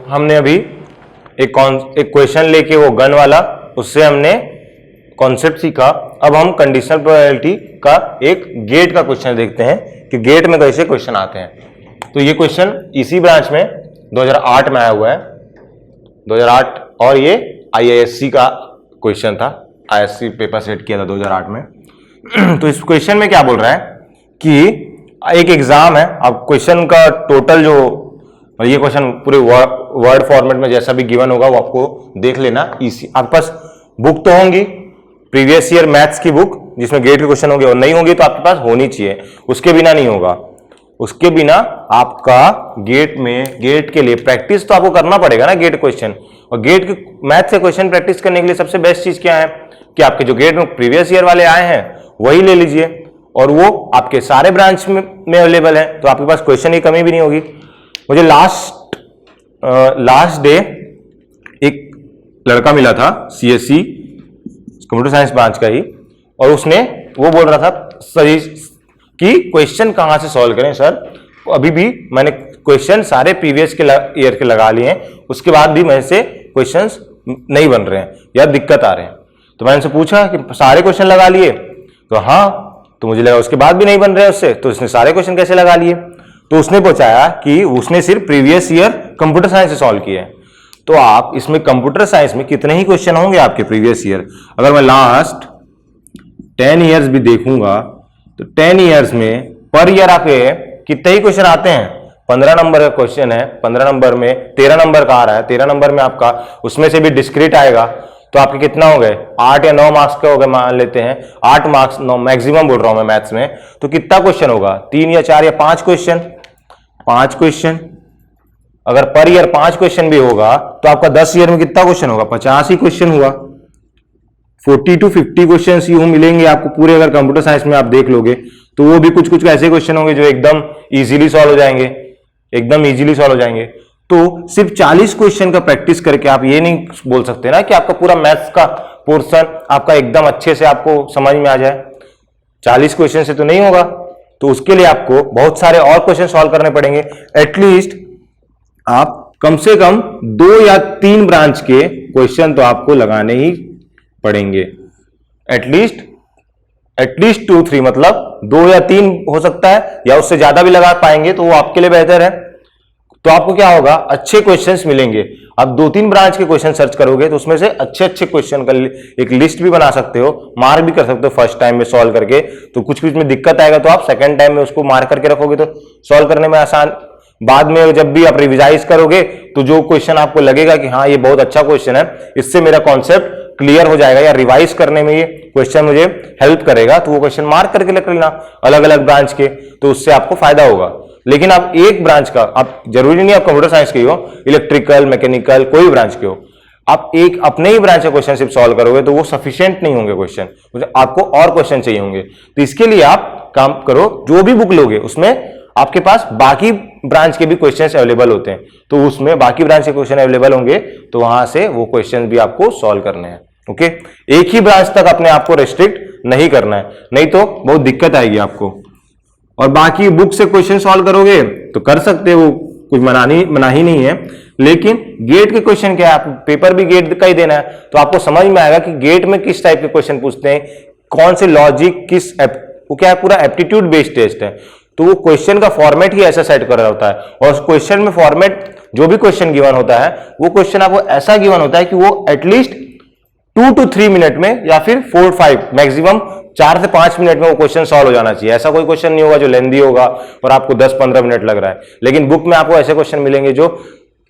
हमने अभी एक क्वेश्चन लेके वो गन वाला, उससे हमने कॉन्सेप्ट सीखा। अब हम कंडीशनल प्रोबेबिलिटी का एक गेट का क्वेश्चन देखते हैं कि गेट में कैसे क्वेश्चन आते हैं। तो ये क्वेश्चन इसी ब्रांच में 2008 में आया हुआ है, 2008, और ये IISc का क्वेश्चन था। IISc पेपर सेट किया था 2008 में। तो इस क्वेश्चन में क्या बोल रहा है कि एक एग्जाम है। अब क्वेश्चन का टोटल जो, ये क्वेश्चन पूरे वर्ड फॉर्मेट में जैसा भी गिवन होगा वो आपको देख लेना। इसी आपके पास बुक तो होंगी, प्रीवियस ईयर मैथ्स की बुक जिसमें गेट के क्वेश्चन होंगे, और नहीं होंगी तो आपके पास होनी चाहिए, उसके बिना नहीं होगा। उसके बिना आपका गेट के लिए प्रैक्टिस तो आपको करना पड़ेगा ना, गेट क्वेश्चन। और गेट के मैथ्स के क्वेश्चन प्रैक्टिस करने के लिए सबसे बेस्ट चीज क्या है कि आपके जो गेट में प्रीवियस ईयर वाले आए हैं वही ले लीजिए, और वो आपके सारे ब्रांच में अवेलेबल है, तो आपके पास क्वेश्चन की कमी भी नहीं होगी। मुझे लास्ट डे एक लड़का मिला था CSC कंप्यूटर साइंस ब्रांच का ही, और उसने वो बोल रहा था सही कि क्वेश्चन कहां से सॉल्व करें सर। अभी भी मैंने क्वेश्चन सारे प्रीवियस के ईयर के लगा लिए हैं, उसके बाद भी मेरे से क्वेश्चंस नहीं बन रहे हैं या दिक्कत आ रहे हैं। तो मैंने उनसे पूछा कि सारे क्वेश्चन लगा लिए, तो हाँ। तो मुझे लगा उसके बाद भी नहीं बन रहे उससे, तो उसने सारे क्वेश्चन कैसे लगा लिए। तो उसने पहुंचाया कि उसने सिर्फ प्रीवियस ईयर कंप्यूटर साइंस से सॉल्व किए हैं। तो आप इसमें कंप्यूटर साइंस में कितने ही क्वेश्चन होंगे आपके प्रीवियस ईयर। अगर मैं लास्ट 10 ईयर्स भी देखूंगा तो 10 ईयर्स में पर ईयर आपके कितने ही क्वेश्चन आते हैं। 15 नंबर का क्वेश्चन है, 15 नंबर में 13 नंबर का आ रहा है, 13 नंबर में आपका उसमें से भी डिस्क्रीट आएगा, तो आपके कितना हो गए, 8 या 9 मार्क्स के हो गए, मान लेते हैं 8 मार्क्स, 9 मैक्सिमम बोल रहा हूं मैं मैथ्स में। तो कितना क्वेश्चन होगा, 3 या 4 या 5 क्वेश्चन, 5 क्वेश्चन। अगर पर ईयर 5 क्वेश्चन भी होगा तो आपका 10 ईयर में कितना क्वेश्चन होगा, 50 ही क्वेश्चन हुआ। 40 to 50 क्वेश्चन यूं मिलेंगे आपको पूरे, अगर कंप्यूटर साइंस में आप देख लोगे तो वो भी कुछ ऐसे क्वेश्चन होंगे जो एकदम इजीली सॉल्व हो जाएंगे, एकदम इजीली सॉल्व हो जाएंगे। तो सिर्फ 40 क्वेश्चन का प्रैक्टिस करके आप ये नहीं बोल सकते ना कि आपका पूरा मैथ्स का पोर्शन आपका एकदम अच्छे से आपको समझ में आ जाए। 40 क्वेश्चन से तो नहीं होगा, तो उसके लिए आपको बहुत सारे और क्वेश्चन सॉल्व करने पड़ेंगे। एटलीस्ट आप कम से कम 2 या 3 ब्रांच के क्वेश्चन तो आपको लगाने ही पड़ेंगे। एटलीस्ट 2-3, मतलब 2 या 3 हो सकता है, या उससे ज्यादा भी लगा पाएंगे तो वो आपके लिए बेहतर है। तो आपको क्या होगा, अच्छे क्वेश्चंस मिलेंगे। आप 2-3 ब्रांच के क्वेश्चन सर्च करोगे तो उसमें से अच्छे क्वेश्चन का एक लिस्ट भी बना सकते हो, मार्क भी कर सकते हो फर्स्ट टाइम में सॉल्व करके। तो कुछ में दिक्कत आएगा तो आप सेकंड टाइम में उसको मार्क करके रखोगे तो सॉल्व करने में आसान। बाद में जब भी आप रिविजाइज करोगे तो जो क्वेश्चन आपको लगेगा कि हाँ ये बहुत अच्छा क्वेश्चन है, इससे मेरा कॉन्सेप्ट क्लियर हो जाएगा, या रिवाइज करने में ये क्वेश्चन मुझे हेल्प करेगा, तो वो क्वेश्चन मार्क करके रख लेना अलग अलग ब्रांच के, तो उससे आपको फायदा होगा। लेकिन आप एक ब्रांच का, आप जरूरी नहीं आप कंप्यूटर साइंस के हो, इलेक्ट्रिकल, मैकेनिकल, कोई ब्रांच के हो, आप एक अपने ही ब्रांच का क्वेश्चन सिर्फ सॉल्व करोगे तो वो सफिशिएंट नहीं होंगे क्वेश्चन, आपको और क्वेश्चन चाहिए होंगे। तो इसके लिए आप काम करो, जो भी बुक लोगे उसमें आपके पास बाकी ब्रांच के भी क्वेश्चंस अवेलेबल होते हैं, तो उसमें बाकी ब्रांच के क्वेश्चन अवेलेबल होंगे, तो वहां से वो क्वेश्चन भी आपको सॉल्व करने हैं। ओके, एक ही ब्रांच तक अपने आप को रेस्ट्रिक्ट नहीं करना है, नहीं तो बहुत दिक्कत आएगी आपको। और बाकी बुक से क्वेश्चन सॉल्व करोगे तो कर सकते हो, कुछ मना ही नहीं है। लेकिन गेट के क्वेश्चन क्या है, आप पेपर भी गेट का ही देना है, तो आपको समझ में आएगा कि गेट में किस टाइप के क्वेश्चन पूछते हैं, कौन से लॉजिक, वो क्या है, पूरा एप्टीट्यूड बेस्ड टेस्ट है। तो वो क्वेश्चन का फॉर्मेट ही ऐसा सेट कर रहा होता है, और उस क्वेश्चन में फॉर्मेट, जो भी क्वेश्चन गिवन होता है वो क्वेश्चन आपको ऐसा गिवन होता है कि वो एटलीस्ट 2 to 3 मिनट में, या फिर 4-5 मैक्सिमम 4 से 5 मिनट में वो क्वेश्चन सॉल्व हो जाना चाहिए। ऐसा कोई क्वेश्चन नहीं होगा जो लेंदी होगा और आपको 10-15 मिनट लग रहा है। लेकिन बुक में आपको ऐसे क्वेश्चन मिलेंगे जो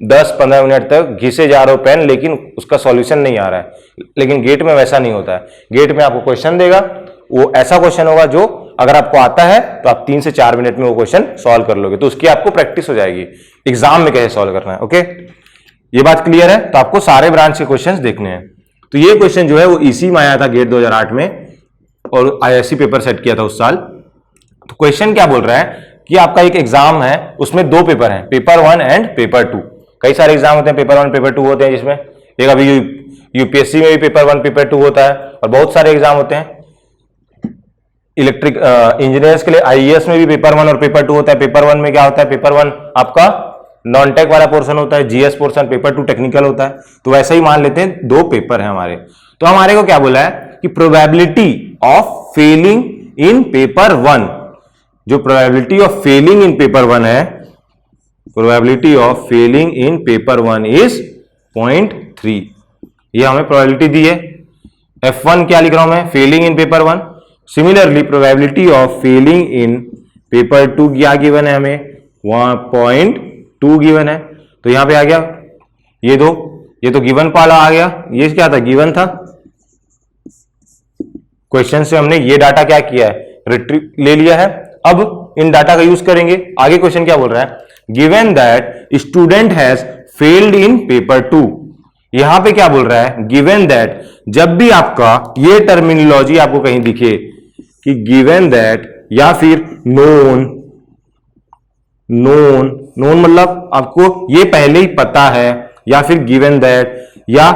10-15 मिनट तक घिसे जा रहे हो पेन, लेकिन उसका सॉल्यूशन नहीं आ रहा है। लेकिन गेट में वैसा नहीं होता है। गेट में आपको क्वेश्चन देगा, वो ऐसा क्वेश्चन होगा जो अगर आपको आता है तो आप 3 से 4 मिनट में वो क्वेश्चन सॉल्व कर लोगे, तो उसकी आपको प्रैक्टिस हो जाएगी एग्जाम में कैसे सॉल्व करना है। ओके, ये बात क्लियर है। तो आपको सारे ब्रांच के क्वेश्चंस देखने हैं। तो ये क्वेश्चन जो है वो इसी में आया था गेट 2008 में, और IISc पेपर सेट किया था उस साल। तो क्वेश्चन क्या बोल रहा है कि आपका एक एग्जाम है, उसमें 2 पेपर हैं, पेपर 1 एंड पेपर 2। कई सारे एग्जाम होते हैं, पेपर 1 पेपर 2 होते हैं, जिसमें एक अभी यूपीएससी में भी पेपर 1 पेपर 2 होता है, और बहुत सारे एग्जाम होते हैं। इलेक्ट्रिक इंजीनियर्स के लिए IAS में भी पेपर 1 और पेपर 2 होता है। पेपर 1 में क्या होता है, पेपर 1 आपका नॉन टेक वाला पोर्शन होता है, जीएस पोर्शन, पेपर 2 टेक्निकल होता है। तो वैसे ही मान लेते हैं 2 पेपर है हमारे। तो हमारे को क्या बोला है कि probability of Fehling in paper 1, जो probability of Fehling in paper 1 है, probability of Fehling in paper 1 is 0.3। ये हमें प्रोबेबिलिटी दी है। F1 क्या लिख रहा हूं मैं, Fehling in paper 1। Similarly probability of Fehling in paper 2 क्या गिवन है हमें, 1.2 गिवन है। तो यहां पे आ गया ये दो, ये तो गिवन वाला आ गया, ये क्या था, गिवन था। क्वेश्चन से हमने ये डाटा क्या किया है, रिट्रीव ले लिया है। अब इन डाटा का यूज करेंगे। आगे क्वेश्चन क्या बोल रहा है, given that student has failed in paper 2। यहां पे क्या बोल रहा है, गिवन दैट, जब भी आपका ये टर्मिनोलॉजी आपको कहीं दिखे कि गिवन दैट या फिर नोन, नोन नोन मतलब आपको ये पहले ही पता है, या फिर गिवन दैट या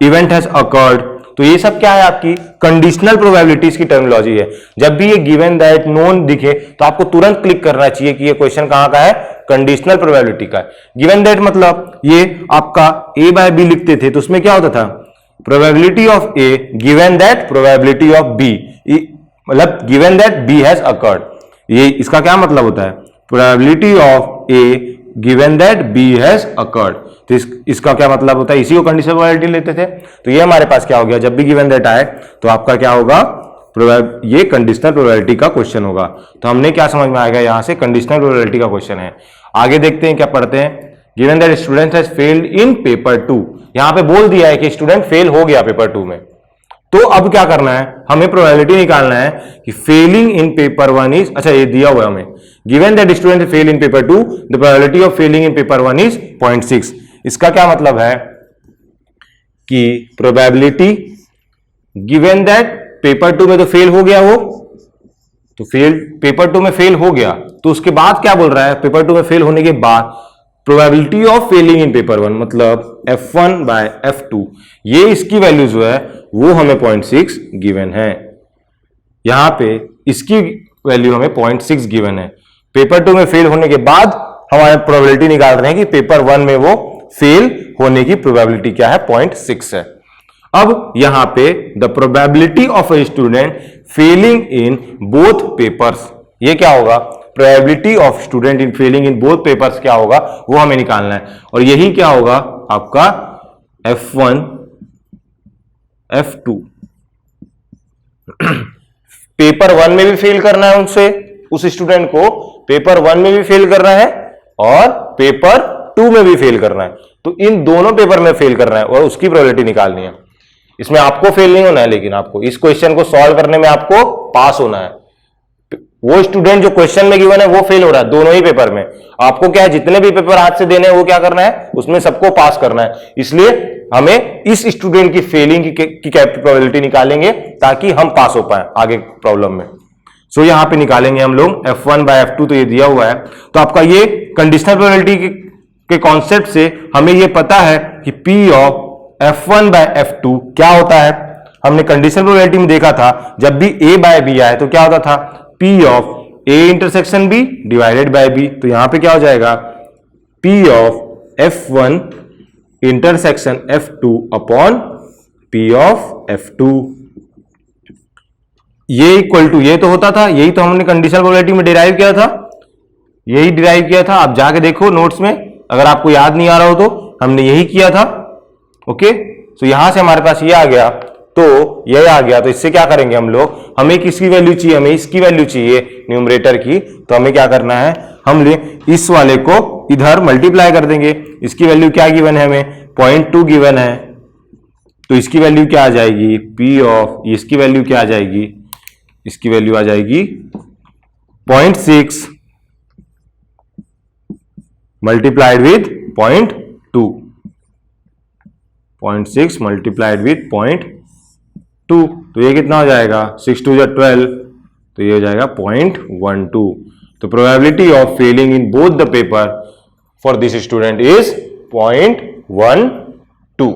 इवेंट हैज अकर्ड, तो ये सब क्या है, आपकी कंडीशनल प्रोबेबिलिटीज की टर्मिनोलॉजी है। जब भी ये गिवन दैट नोन दिखे तो आपको तुरंत क्लिक करना चाहिए कि ये क्वेश्चन कहां का है, कंडीशनल प्रोबेबिलिटी का है। गिवन दैट मतलब ये आपका ए बाय बी लिखते थे तो उसमें क्या होता था, probability of A given that probability of B, मतलब given that B has occurred. ये इसका क्या मतलब होता है, probability of A given that B has occurred. तो इसका क्या मतलब होता है, इसी को कंडीशनल प्रोबेबिलिटी लेते थे। तो ये हमारे पास क्या हो गया, जब भी गिवन दैट आए तो आपका क्या होगा, ये कंडीशनल प्रोबेबिलिटी का क्वेश्चन होगा। तो हमने क्या समझ में आएगा, यहां से कंडीशनल प्रोबेबिलिटी का क्वेश्चन है। आगे देखते हैं क्या पढ़ते हैं। Given that student has failed in paper 2, यहां पे बोल दिया है कि स्टूडेंट फेल हो गया पेपर 2 में। तो अब क्या करना है, हमें प्रोबेबिलिटी निकालना है कि फेलिंग इन पेपर 1 इज, अच्छा ये दिया हुआ है हमें, given that student fail in paper 2 the probability of Fehling in paper 1 is 0.6। इसका क्या मतलब है कि प्रोबेबिलिटी गिवन दैट पेपर 2 में तो फेल हो गया वो, तो फेल पेपर 2 में फेल हो गया, तो उसके बाद क्या बोल रहा है, पेपर 2 में फेल होने के बाद probability of Fehling in paper 1 मतलब F1 बाय F2, ये इसकी वैल्यू जो है वो हमें 0.6 गिवन है। यहां पे इसकी वैल्यू हमें 0.6 गिवन है। पेपर 2 में फेल होने के बाद हमारे प्रोबेबिलिटी निकाल रहे हैं कि पेपर 1 में वो फेल होने की प्रोबेबिलिटी क्या है, 0.6 है। अब यहां पे the probability of a student Fehling in both papers, ये क्या होगा, probability of student in Fehling in both papers क्या होगा वो हमें निकालना है। और यही क्या होगा आपका F1 F2। पेपर 1 में भी फेल करना है उनसे, उस स्टूडेंट को पेपर 1 में भी फेल करना है और पेपर 2 में भी फेल करना है। तो इन दोनों पेपर में फेल करना है और उसकी प्रोबेबिलिटी निकालनी है। इसमें आपको फेल नहीं होना है, लेकिन आपको इस क्वेश्चन को सॉल्व करने में आपको पास होना है। वो स्टूडेंट जो क्वेश्चन में गिवन है वो फेल हो रहा है दोनों ही पेपर में, आपको क्या है, जितने भी पेपर हाथ से देने हैं वो क्या करना है, उसमें सबको पास करना है। इसलिए हमें इस स्टूडेंट की फेलिंग की प्रोबेबिलिटी निकालेंगे ताकि हम पास हो पाए आगे प्रॉब्लम में। सो यहां पे निकालेंगे हम लोग F1 बाय F2, तो ये दिया हुआ है। तो आपका ये कंडीशनल प्रोबेबिलिटी के कॉन्सेप्ट से हमें ये पता है कि P of F1 bye F2 क्या होता है। हमने कंडीशनल प्रोबेबिलिटी में देखा था जब भी A बाय B आए तो क्या होता था, P of A intersection B divided by B। तो यहां पे क्या हो जाएगा, P of F1 intersection F2 upon P of F2, ये इक्वल टू, ये तो होता था, यही तो हमने कंडीशनल प्रोबेबिलिटी में डिराइव किया था, यही डिराइव किया था। आप जाके देखो नोट्स में, अगर आपको याद नहीं आ रहा हो तो हमने यही किया था। ओके, तो यहां से हमारे पास ये आ गया, तो ये आ गया, तो इससे क्या करेंगे हम लोग, हमें किसकी वैल्यू चाहिए, हमें इसकी वैल्यू चाहिए न्यूमरेटर की। तो हमें क्या करना है, हम इस वाले को इधर मल्टीप्लाई कर देंगे। इसकी वैल्यू क्या गिवन है, हमें 0.2 गिवन है, तो इसकी वैल्यू क्या आ जाएगी, P ऑफ, इसकी वैल्यू क्या आ जाएगी, इसकी वैल्यू आ जाएगी 0.6 मल्टीप्लाइड विथ 0.2, 0.6 मल्टीप्लाइड विथ 0.2, तो ये कितना हो जाएगा, 6 2 12, तो ये हो जाएगा 0.12। तो probability of Fehling in both the paper for this student is 0.12।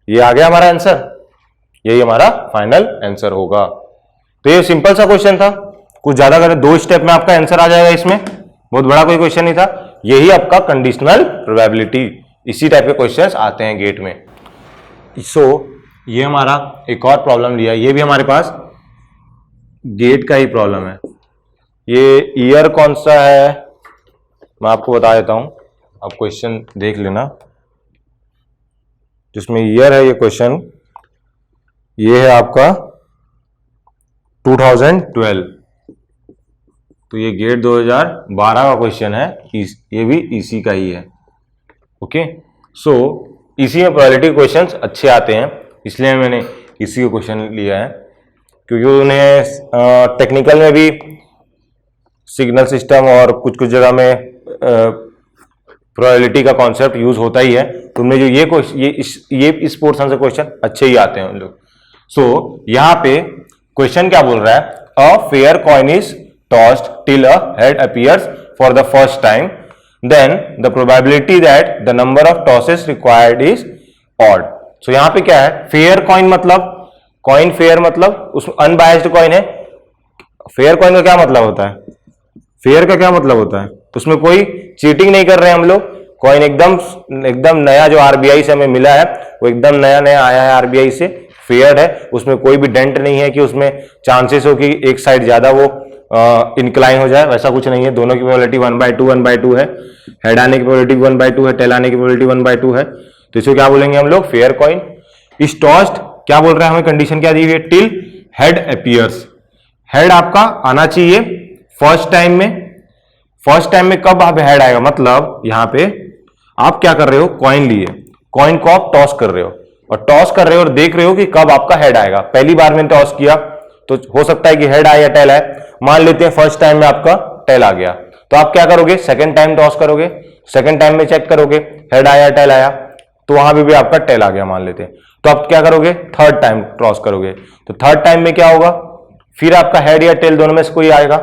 ये आ गया हमारा आंसर, यही हमारा फाइनल आंसर होगा। तो ये सिंपल सा क्वेश्चन था, कुछ ज्यादा करें 2 स्टेप में आपका आंसर आ जाएगा। इसमें बहुत बड़ा कोई क्वेश्चन नहीं था, यही आपका कंडीशनल प्रोबेबिलिटी, इसी टाइप के क्वेश्चंस आते हैं गेट में। सो ये हमारा एक और प्रॉब्लम लिया, ये भी हमारे पास गेट का ही प्रॉब्लम है। ये ईयर कौन सा है मैं आपको बता देता हूं, आप क्वेश्चन देख लेना। जिसमें ईयर है ये क्वेश्चन, ये है आपका 2012, तो ये गेट 2012 का क्वेश्चन है, ये भी इसी का ही है। ओके, सो इसी में प्रोबेबिलिटी क्वेश्चंस अच्छे आते हैं, इसलिए मैंने इसी का क्वेश्चन लिया है, क्योंकि उन्हें टेक्निकल में भी सिग्नल सिस्टम और कुछ कुछ जगह में प्रोबेबिलिटी का कॉन्सेप्ट यूज होता ही है। तो उनमें जो ये इस पोर्शन से क्वेश्चन अच्छे ही आते हैं उन लोग। सो यहां पे क्वेश्चन क्या बोल रहा है, a fair coin is tossed till a head appears for the first time, then the probability that the number of tosses required is odd. So यहां पे क्या है, फेयर कॉइन मतलब, कॉइन फेयर मतलब उसमें अनबायस्ड कॉइन है। Fair coin का क्या मतलब होता है, फेयर का क्या मतलब होता है, तो उसमें कोई चीटिंग नहीं कर रहे हैं हम लोग। कॉइन एकदम नया जो आरबीआई से हमें मिला है, वो एकदम नया नया आया है आरबीआई से, फेयर है, उसमें कोई भी डेंट नहीं है कि उसमें चांसेस हो कि एक साइड ज्यादा वो इंक्लाइन हो जाए, वैसा कुछ नहीं है। दोनों की प्रोबेबिलिटी 1/2 है, हेड आने की प्रोबेबिलिटी 1/2 है, टेल आने की प्रोबेबिलिटी 1/2 है। तो इसको क्या बोलेंगे हम लोग, फेयर कॉइन। इस टॉस्ड क्या बोल रहा है, हमें कंडीशन क्या दी हुई है, टिल हेड अपीयर्स, हेड आपका आना चाहिए फर्स्ट टाइम में। फर्स्ट टाइम में कब आप हेड आएगा, मतलब यहां पे आप क्या कर रहे हो, कॉइन लिए, कॉइन को आप टॉस कर रहे हो, और टॉस कर रहे हो और देख रहे हो कि कब आपका हेड आएगा। पहली बार में टॉस किया तो हो सकता है कि हेड आए या टेल आए, मान लेते हैं फर्स्ट टाइम में आपका टेल आ गया, तो आप क्या करोगे, सेकंड टाइम टॉस करोगे, सेकंड टाइम में चेक करोगे हेड आया टेल आया, तो वहां पे भी आपका टेल आ गया मान लेते हैं, तो आप क्या करोगे, थर्ड टाइम टॉस करोगे, तो थर्ड टाइम में क्या होगा, फिर आपका हेड या टेल दोनों में से कोई आएगा।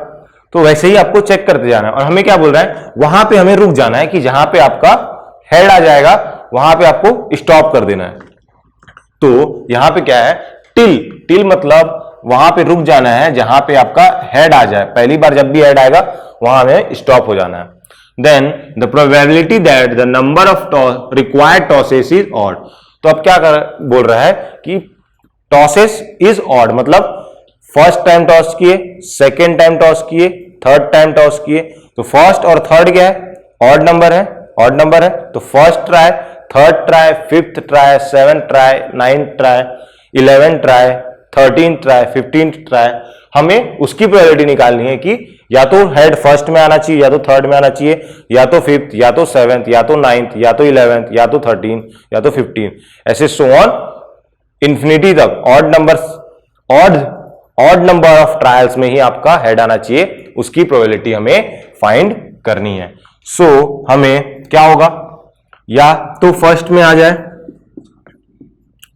तो वैसे ही आपको चेक करते जाना है, और हमें क्या बोल रहा है, वहां पे हमें रुक जाना है कि जहां पे आपका हेड आ जाएगा वहां पे आपको स्टॉप कर देना है। तो यहां पे क्या है, टिल मतलब वहां पे रुक जाना है जहां पे आपका हेड आ जाए, पहली बार जब भी हेड आएगा वहां में स्टॉप हो जाना है। Then the probability that the number of required tosses is odd. तो अब क्या बोल रहा है कि टॉसेस इज ऑड, मतलब फर्स्ट टाइम टॉस किए, सेकेंड टाइम टॉस किए, थर्ड टाइम टॉस किए, तो फर्स्ट और थर्ड क्या है, ऑड नंबर है, ऑड नंबर है, तो first try, third try, fifth try, seventh try, ninth try, 11 try, 13 try, 15 try, हमें उसकी प्रोबेबिलिटी निकालनी है कि या तो हेड फर्स्ट में आना चाहिए, या तो थर्ड में आना चाहिए, या तो फिफ्थ, या तो सेवेंथ, या तो नाइन्थ, या तो 11th, या तो 13, या तो 15, ऐसे सो ऑन इंफिनिटी तक ऑड नंबर ऑफ ट्रायल्स में ही आपका हेड आना चाहिए, उसकी प्रोबेबिलिटी हमें फाइंड करनी है। सो हमें क्या होगा, या तो फर्स्ट में आ जाए,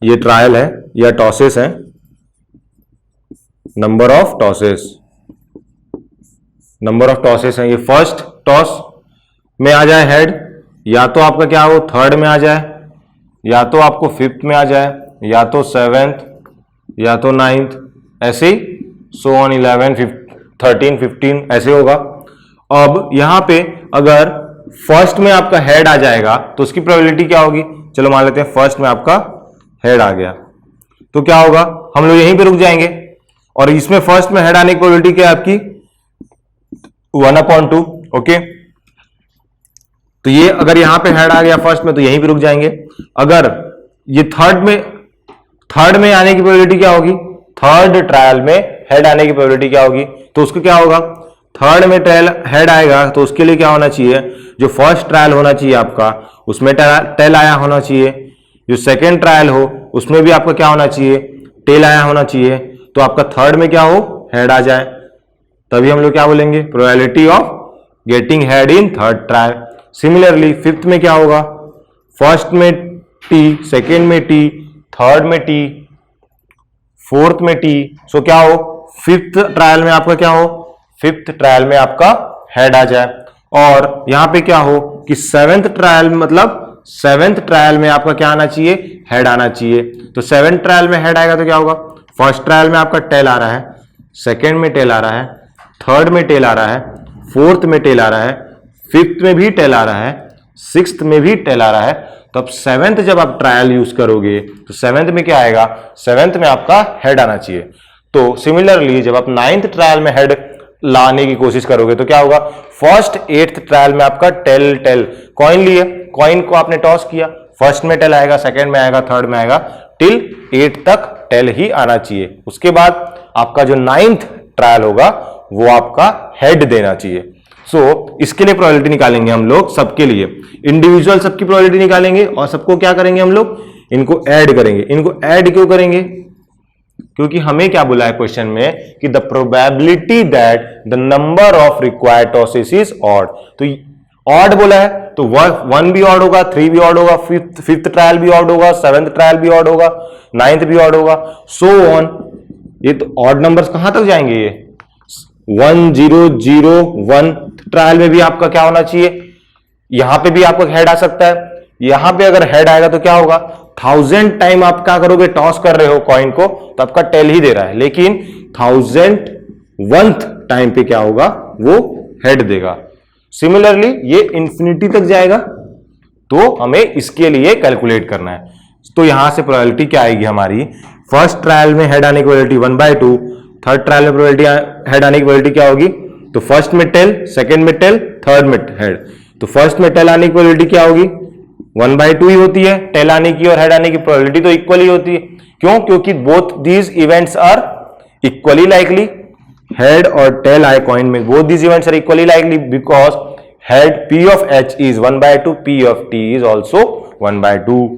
ये ट्रायल है या टॉसेस है, नंबर ऑफ टॉसेस है, ये फर्स्ट टॉस में आ जाए हेड, या तो आपका क्या हो, थर्ड में आ जाए, या तो आपको फिफ्थ में आ जाए, या तो सेवेंथ, या तो नाइन्थ, ऐसे ही सो ऑन 11, 13, 15 ऐसे होगा। अब यहां पे अगर फर्स्ट में आपका हेड आ जाएगा तो उसकी प्रोबेबिलिटी क्या होगी, चलो मान लेते हैं फर्स्ट में आपका हेड आ गया, तो क्या होगा, हम लोग यहीं पे रुक जाएंगे, और इसमें फर्स्ट में हेड आने की प्रोबेबिलिटी क्या है आपकी 1/2। ओके, तो ये अगर यहां पे हेड आ गया फर्स्ट में तो यहीं पे रुक जाएंगे। अगर ये थर्ड में आने की प्रोबेबिलिटी क्या होगी, थर्ड ट्रायल में हेड आने की प्रोबेबिलिटी क्या होगी, तो उसको क्या होगा, थर्ड में ट्रायल हेड आएगा तो उसके लिए क्या होना चाहिए, जो फर्स्ट ट्रायल होना चाहिए आपका उसमें टेल आया होना चाहिए, जो सेकेंड ट्रायल हो उसमें भी आपका क्या होना चाहिए, टेल आया होना चाहिए, तो आपका थर्ड में क्या हो, हेड आ जाए, तभी हम लोग क्या बोलेंगे, probability of getting head in third trial. Similarly fifth में क्या होगा, फर्स्ट में टी, सेकेंड में टी, थर्ड में टी, फोर्थ में टी, सो क्या हो, फिफ्थ ट्रायल में आपका क्या हो, फिफ्थ ट्रायल में आपका हेड आ जाए। और यहां पे क्या हो कि सेवेंथ ट्रायल, मतलब सेवेंथ ट्रायल में आपका क्या आना चाहिए, हेड आना चाहिए, तो सेवेंथ ट्रायल में हेड आएगा तो क्या होगा, फर्स्ट ट्रायल में आपका टेल आ रहा है, सेकेंड में टेल आ रहा है, थर्ड में टेल आ रहा है, फोर्थ में टेल आ रहा है, फिफ्थ में भी टेल आ रहा है, सिक्स्थ में भी टेल आ रहा है, तो अब सेवेंथ जब आप ट्रायल यूज करोगे तो सेवेंथ में क्या आएगा, सेवेंथ में आपका हेड आना चाहिए। तो सिमिलरली जब आप नाइन्थ ट्रायल में हेड लाने की कोशिश करोगे तो क्या होगा, फर्स्ट एट्थ ट्रायल में आपका टेल टेल कॉइन लिए, कॉइन को आपने टॉस किया, फर्स्ट में टेल आएगा, सेकंड में आएगा, थर्ड में आएगा, टिल 8 तक टेल ही आना चाहिए। उसके बाद आपका जो नाइन्थ ट्रायल होगा वो आपका हेड देना चाहिए। इसके लिए प्रोबेबिलिटी निकालेंगे हम लोग, सबके लिए इंडिविजुअल सबकी प्रोबेबिलिटी निकालेंगे और सबको क्या करेंगे हम लोग, इनको ऐड करेंगे। इनको ऐड क्यों करेंगे, क्योंकि हमें क्या बोला है क्वेश्चन में कि the probability that the number of required tosses is odd. तो ऑड बोला है तो 1 भी ऑड होगा, 3 भी ऑड होगा, फिफ्थ ट्रायल भी ऑड होगा, सेवेंथ ट्रायल भी ऑड होगा, नाइन्थ भी ऑड होगा, सो ऑन। ये तो ऑड नंबर्स कहां तक जाएंगे, ये 1 0 0 1 ट्रायल में भी आपका क्या होना चाहिए, यहां पे भी आपका हेड आ सकता है। यहां पे अगर हेड आएगा तो क्या होगा, 1000 टाइम आप क्या करोगे, टॉस कर रहे हो कॉइन को तो आपका टेल ही दे रहा है, लेकिन 1001th टाइम पे क्या होगा, वो हेड देगा। सिमिलरली ये इंफिनिटी तक जाएगा, तो हमें इसके लिए कैलकुलेट करना है। तो यहां से प्रोबेबिलिटी क्या आएगी हमारी, फर्स्ट ट्रायल में हेड आने की प्रोबेबिलिटी 1/2, थर्ड ट्रायल में प्रोबेबिलिटी हेड आने की प्रोबेबिलिटी क्या होगी, तो फर्स्ट में टेल, सेकंड में टेल, थर्ड में हेड। तो फर्स्ट में टेल आने की प्रोबेबिलिटी क्या होगी, 1/2 ही होती है, टेल आने की और हेड आने की प्रोबेबिलिटी तो इक्वल ही होती है। क्यों, क्योंकि both these events are equally likely, head और टेल आए कॉइन में, both these events are equally likely because head P of H is 1/2, P of T is also 1/2।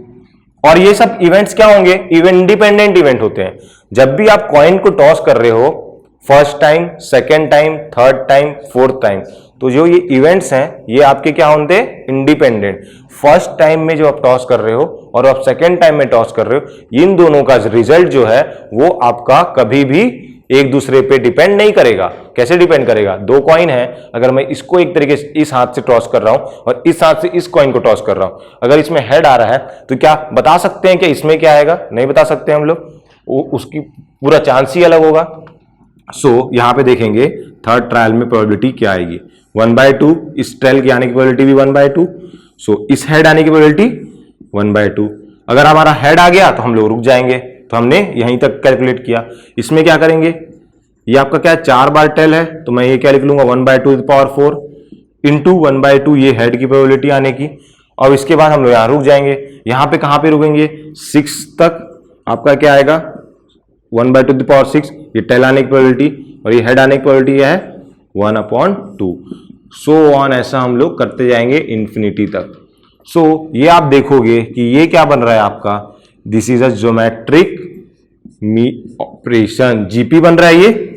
और ये सब इवेंट्स क्या होंगे, इंडिपेंडेंट इवेंट होते हैं। जब भी आप कॉइन को टॉस कर रहे हो, first time, second time, third time, fourth time, तो जो ये इवेंट्स हैं ये आपके क्या होते हैं, इंडिपेंडेंट। फर्स्ट टाइम में जो आप टॉस कर रहे हो और आप सेकेंड टाइम में टॉस कर रहे हो, इन दोनों का रिजल्ट जो है वो आपका कभी भी एक दूसरे पे डिपेंड नहीं करेगा। कैसे डिपेंड करेगा, दो कॉइन है, अगर मैं इसको एक तरीके से इस हाथ से टॉस कर रहा हूं और इस हाथ से इस कॉइन को टॉस कर रहा हूं, अगर इसमें हेड आ रहा है तो क्या बता सकते हैं कि इसमें क्या आएगा, नहीं बता सकते हम लोग, उसकी पूरा चांस ही अलग होगा। यहां पे देखेंगे थर्ड ट्रायल में प्रोबेबिलिटी क्या आएगी, 1/2, इस टेल की आने की प्रोबेबिलिटी भी 1/2, इस हेड आने की प्रोबेबिलिटी 1/2। अगर हमारा हेड आ गया तो हम लोग रुक जाएंगे, तो हमने यहीं तक कैलकुलेट किया। इसमें क्या करेंगे, ये आपका क्या 4 बार टेल है, तो मैं ये क्या लिख लूंगा, 1/4 इंटू 1/2 ये हेड की प्रोबेबिलिटी आने की। और इसके बाद हम लोग यहां रुक जाएंगे। यहां पे कहां पे रुकेंगे, 6 तक आपका क्या आएगा, 1/6, ये टेल आने की प्रोबेबिलिटी और ये हेड आने की प्रोबेबिलिटी है 1/2। सो ऑन, ऐसा हम लोग करते जाएंगे इंफिनिटी तक। ये आप देखोगे कि ये क्या बन रहा है आपका, this is a geometric operation, GP बन रहा है, ये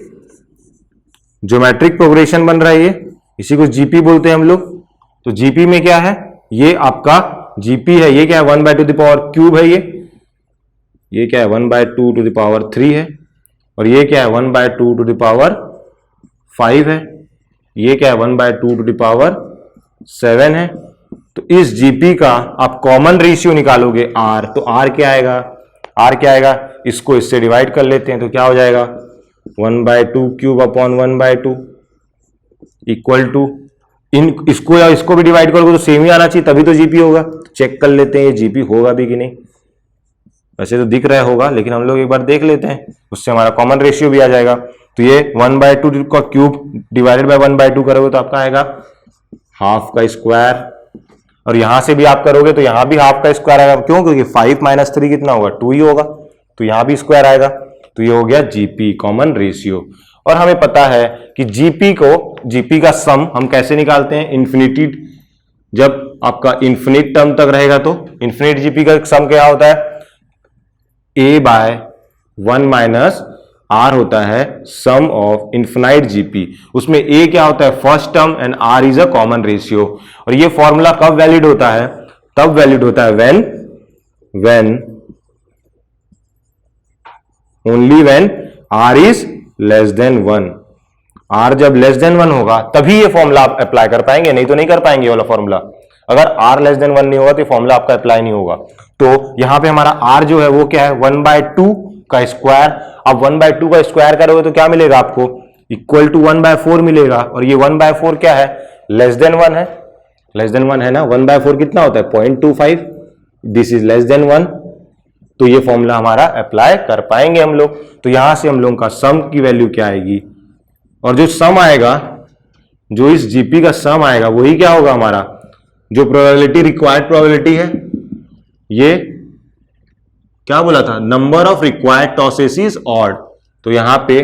ज्योमेट्रिक प्रोग्रेशन बन रहा है, ये इसी को जीपी बोलते हैं हम लोग। तो जीपी में क्या है, ये आपका जीपी है, ये क्या है 1/2 है, ये क्या है 1/2 है, और ये क्या है 1/2 है, ये क्या है 1/2 है। तो इस जीपी का आप कॉमन रेशियो निकालोगे आर, तो आर क्या आएगा, इसको इससे डिवाइड कर लेते हैं तो क्या हो जाएगा 1/2³ इक्वल टू, इसको या इसको भी डिवाइड करोगे तो सेम ही आना चाहिए, तभी तो जीपी होगा। चेक कर लेते हैं ये जीपी होगा भी कि नहीं, वैसे तो दिख रहा होगा लेकिन हम लोग एक बार देख लेते हैं, उससे हमारा कॉमन रेशियो भी आ जाएगा। तो ये 1/2 का क्यूब डिवाइडेड बाय 1/2 करोगे तो आपका आएगा हाफ का स्क्वायर, और यहां से भी आप करोगे तो यहां भी हाफ का स्क्वायर आएगा। क्यों, क्योंकि 5 - 3 कितना होगा, 2 ही होगा, तो यहां भी स्क्वायर आएगा। तो ये हो गया जीपी, कॉमन रेशियो। और हमें पता है कि जीपी का सम हम कैसे निकालते हैं, इंफिनिटी, जब आपका इंफिनिट टर्म तक रहेगा तो इंफिनिट जीपी का सम क्या होता है, a/1 - r होता है सम ऑफ इन्फिनाइट जीपी। उसमें a क्या होता है, first term, and r is a common ratio. और ये फॉर्मूला कब वैलिड होता है, तब वैलिड होता है only when r is less than 1। r जब लेस देन 1 होगा तभी ये फॉर्मूला आप अप्लाई कर पाएंगे, नहीं तो नहीं कर पाएंगे वाला फॉर्मूला। अगर r लेस देन 1 नहीं होगा तो फॉर्मूला आपका अप्लाई नहीं होगा। तो यहां पे हमारा r जो है वो क्या है 1/2 का स्क्वायर। अब 1/2 का स्क्वायर करोगे तो क्या मिलेगा आपको, इक्वल टू 1/4 मिलेगा, और ये 1/4 क्या है, लेस देन 1 है, लेस देन 1 है ना, 1/4 कितना होता है 0.25, दिस इज लेस देन 1, तो ये फॉर्मूला हमारा अप्लाई कर पाएंगे हम लोग। तो यहां से हम लोगों का सम की वैल्यू क्या आएगी, और जो सम आएगा, जो इस जीपी का सम आएगा वही क्या होगा हमारा, जो प्रोबेबिलिटी रिक्वायर्ड प्रोबेबिलिटी है, ये क्या बोला था, number of required tosses is odd, तो यहां पे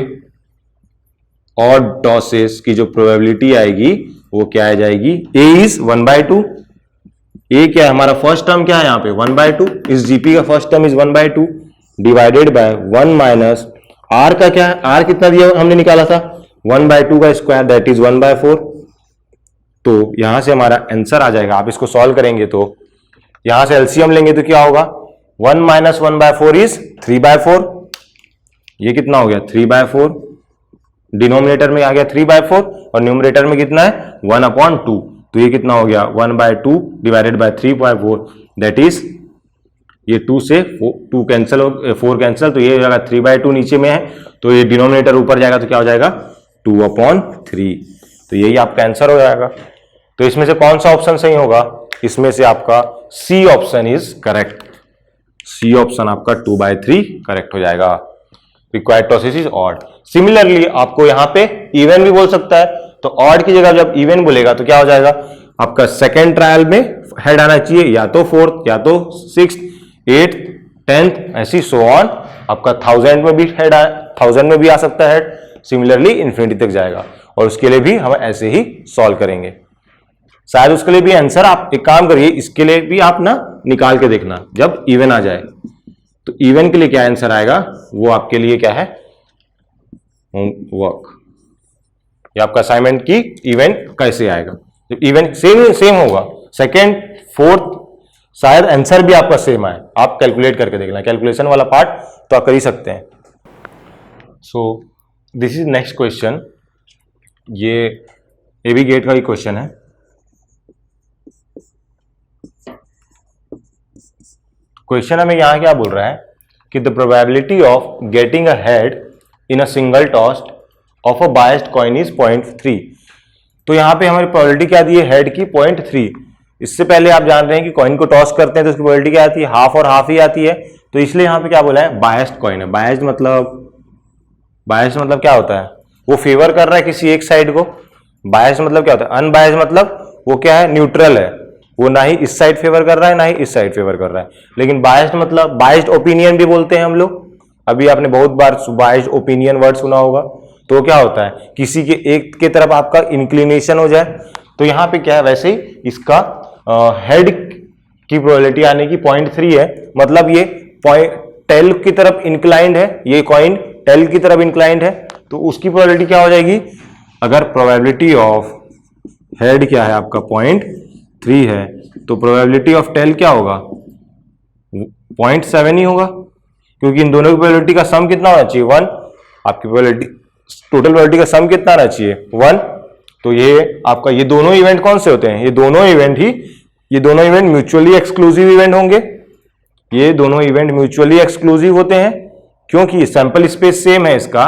ऑड टॉसेस की जो प्रोबेबिलिटी आएगी वो क्या आ जाएगी, ए इज 1/2, ए क्या है हमारा फर्स्ट टर्म, क्या है यहाँ पे 1/2, इस जीपी का first term is 1/2 divided by 1 minus R का क्या है, आर कितना दिया हमने निकाला था 1/2 का स्क्वायर, दैट इज 1/4, तो यहां से हमारा आंसर आ जाएगा। आप इसको सॉल्व करेंगे तो यहां से एलसीएम लेंगे तो क्या होगा, 1 माइनस 1/4 इज 3/4, ये कितना हो गया 3/4, डिनोमिनेटर में आ गया 3/4 और न्यूमरेटर में कितना है 1/2, तो ये कितना हो गया 1/2 डिवाइडेड बाय 3/4, दैट इज ये 2 से 2 कैंसिल, 4 कैंसिल, तो ये हो जाएगा 3/2 नीचे में है, तो ये डिनोमिनेटर ऊपर जाएगा तो क्या हो जाएगा 2/3, तो यही आपका आंसर हो जाएगा। तो इसमें से कौन सा ऑप्शन सही होगा, इसमें से आपका C option is correct, C option आपका 2/3 करेक्ट हो जाएगा। Required tosses is odd. Similarly आपको यहां पे इवन भी बोल सकता है, तो ऑड की जगह जब इवन बोलेगा तो क्या हो जाएगा, आपका सेकेंड ट्रायल में हेड आना चाहिए, या तो 4th या तो 6th 8th 10th ऐसी सो ऑन, आपका 1000 में भी हेड 1000 में भी आ सकता है हेड, सिमिलरली इन्फिनिटी तक जाएगा, और उसके लिए भी हम ऐसे ही सॉल्व करेंगे। शायद उसके लिए भी आंसर आप एक काम करिए, इसके लिए भी आप ना निकाल के देखना जब इवन आ जाए, तो इवन के लिए क्या आंसर आएगा वो आपके लिए क्या है होमवर्क, या आपका असाइनमेंट की इवन कैसे आएगा, जब इवन सेम होगा सेकेंड 4th शायद आंसर भी आपका सेम आए, आप कैलकुलेट करके देखना, कैलकुलेशन वाला पार्ट तो आप कर ही सकते हैं। So this is next question, ये एबी गेट का ही क्वेश्चन है। क्वेश्चन हमें यहां क्या बोल रहा है कि the probability of getting a head in a single toss of a biased coin is 0.3, तो यहां पे हमारी प्रोबेबिलिटी क्या दी है हेड की 0.3। इससे पहले आप जान रहे हैं कि कॉइन को टॉस करते हैं तो उसकी प्रोबेबिलिटी क्या आती है, हाफ और हाफ ही आती है, तो इसलिए यहां पे क्या बोला है बायस्ड कॉइन है। बायस्ड मतलब क्या होता है, वो फेवर कर रहा है किसी एक साइड को। बायस्ड मतलब क्या होता है, अनबायस्ड मतलब वो क्या है न्यूट्रल है, वो ना ही इस साइड फेवर कर रहा है ना ही इस साइड फेवर कर रहा है। लेकिन बायस्ड मतलब बायस्ड ओपिनियन भी बोलते हैं हम लोग, अभी आपने बहुत बार बायस्ड ओपिनियन वर्ड सुना होगा, तो क्या होता है किसी के एक के तरफ आपका इंक्लिनेशन हो जाए, तो यहां पे क्या है वैसे ही इसका हेड की प्रोबेबिलिटी आने की 0.3 है, मतलब ये टेल की तरफ इंक्लाइंड है, ये कॉइन टेल की तरफ इंक्लाइंड है, तो उसकी प्रोबेबिलिटी क्या हो जाएगी, अगर प्रोबेबिलिटी ऑफ हेड क्या है आपका 0.3 है, तो प्रोबेबिलिटी ऑफ टेल क्या होगा 0.7 ही होगा, क्योंकि इन दोनों की प्रोबेबिलिटी का सम कितना होना चाहिए 1, आपकी प्रोबेबिलिटी टोटल प्रोबेबिलिटी का सम कितना आना चाहिए 1, तो ये आपका ये दोनों इवेंट कौन से होते हैं, ये दोनों इवेंट म्यूचुअली एक्सक्लूसिव इवेंट होंगे, ये दोनों इवेंट म्यूचुअली एक्सक्लूसिव होते हैं, क्योंकि सैंपल स्पेस सेम है इसका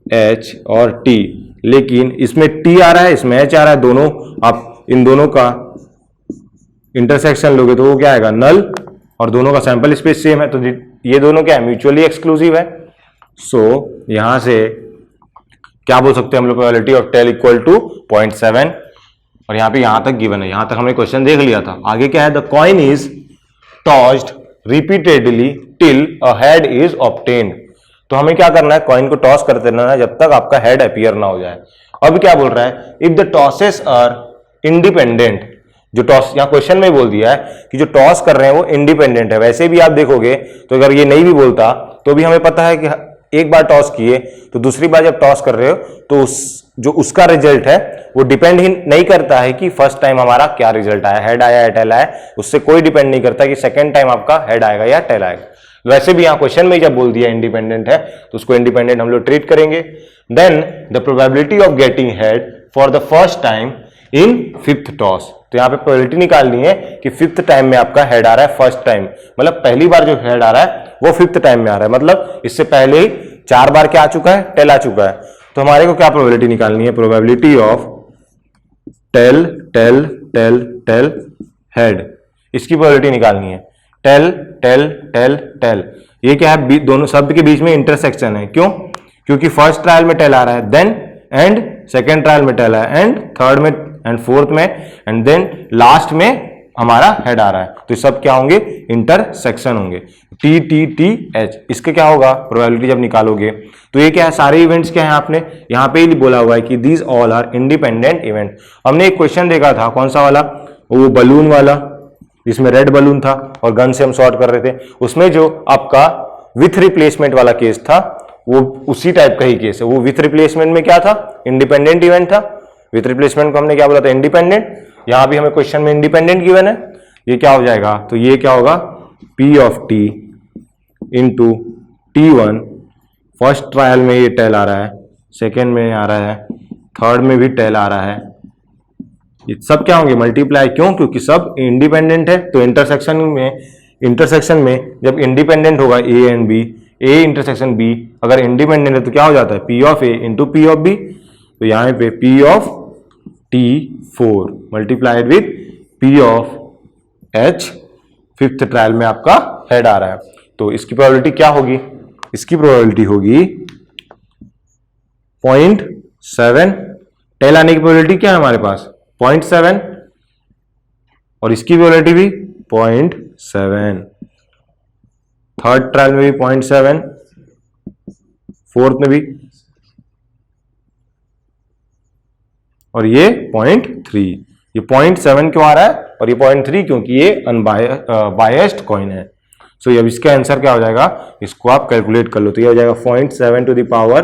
H और T, लेकिन इसमें T आ रहा है इसमें H आ रहा है, दोनों आप इन दोनों का इंटरसेक्शन लोगे तो वो क्या आएगा नल, और दोनों का सैंपल स्पेस सेम है, तो ये दोनों क्या है म्यूचुअली एक्सक्लूसिव है। सो यहां से क्या बोल सकते हैं हम लोग, probability of tail equal to 0.7, और यहां पे यहां तक गिवन है, यहां तक हमने क्वेश्चन देख लिया था। आगे क्या है, the coin is tossed repeatedly till a head is obtained, तो हमें क्या करना है कॉइन को टॉस करते रहना है जब तक आपका हेड अपीयर ना हो जाए। अब क्या बोल रहा है, if the tosses are independent, जो टॉस यहां क्वेश्चन में बोल दिया है कि जो टॉस कर रहे हैं वो इंडिपेंडेंट है, वैसे भी आप देखोगे तो अगर ये नहीं भी बोलता तो भी हमें पता है कि एक बार टॉस किए तो दूसरी बार जब टॉस कर रहे हो तो जो उसका रिजल्ट है वो डिपेंड ही नहीं करता है कि फर्स्ट टाइम हमारा क्या रिजल्ट आया, हेड आया या टेल आया, उससे कोई डिपेंड नहीं करता कि सेकेंड टाइम आपका हेड आएगा या टेल आएगा। वैसे भी यहां क्वेश्चन में जब बोल दिया इंडिपेंडेंट है तो उसको इंडिपेंडेंट हम लोग ट्रीट करेंगे। Then the probability of getting head for the first time in 5th toss, तो यहां पे प्रोबेबिलिटी निकालनी है कि 5th टाइम में आपका हेड आ रहा है, फर्स्ट टाइम मतलब पहली बार जो हेड आ रहा है वो 5th टाइम में आ रहा है, मतलब इससे पहले ही 4 बार क्या आ चुका है, टेल आ चुका है। तो हमारे को क्या प्रोबेबिलिटी निकालनी है, probability of tail tail tail head, इसकी प्रोबेबिलिटी निकालनी है। टेल टेल टेल टेल, ये क्या है, दोनों शब्द के बीच में इंटरसेक्शन है। क्यों? क्योंकि फर्स्ट ट्रायल में टेल आ रहा है, देन एंड सेकेंड ट्रायल में टेल है, एंड थर्ड में एंड फोर्थ में, एंड देन लास्ट में हमारा हेड आ रहा है। तो सब क्या होंगे, इंटरसेक्शन होंगे। टी टी टी एच, इसके क्या होगा प्रोबेबिलिटी जब निकालोगे। तो ये क्या है, सारे इवेंट्स क्या है, आपने यहाँ पे ही बोला हुआ है कि these all are independent event. हमने एक क्वेश्चन देखा था, कौन सा वाला, वो बलून वाला, इसमें रेड बलून था और गन से हम शॉट कर रहे थे। उसमें जो आपका विथ रिप्लेसमेंट वाला केस था, वो उसी टाइप का ही केस है। वो विथ रिप्लेसमेंट में क्या था, इंडिपेंडेंट इवेंट था। विथ रिप्लेसमेंट को हमने क्या बोला था, इंडिपेंडेंट। यहां भी हमें क्वेश्चन में इंडिपेंडेंट गिवन है। ये क्या हो जाएगा, तो ये क्या होगा, P of T into T1। First trial में ये टेल आ रहा है, सेकेंड में आ रहा है, थर्ड में भी टेल आ रहा है। ये सब क्या होंगे, मल्टीप्लाई। क्यों? क्योंकि सब इंडिपेंडेंट है। तो इंटरसेक्शन में जब इंडिपेंडेंट होगा A and B, A intersection B अगर इंडिपेंडेंट है तो क्या हो जाता है, P of A into P of B। तो यहाँ पे P of T4 multiplied with P of H, fifth trial में आपका हेड आ रहा है। तो इसकी प्रोबेबिलिटी क्या होगी, इसकी प्रोबेबिलिटी होगी 0.7। टेल आने की प्रोबेबिलिटी क्या है हमारे पास, 0.7, और इसकी प्रोबेबिलिटी भी 0.7। थर्ड ट्रायल में भी 0.7, फोर्थ में भी, और ये 0.3। ये 0.7 क्यों आ रहा है और ये 0.3, क्योंकि ये अनबायस्ड कॉइन है। सो अब इसका आंसर क्या हो जाएगा, इसको आप कैलकुलेट कर लो। तो ये हो जाएगा 0.7 to the power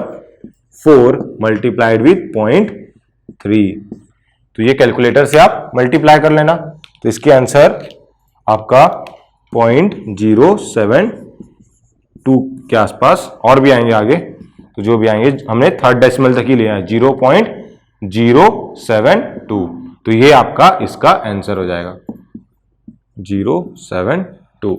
4 multiplied with 0.3। तो ये कैलकुलेटर से आप मल्टीप्लाई कर लेना। तो इसके आंसर आपका 0.072 के आसपास, और भी आएंगे आगे, तो जो भी आएंगे हमने थर्ड डेसिमल तक ही लिया है, 0.072। तो ये आपका इसका आंसर हो जाएगा 0.72।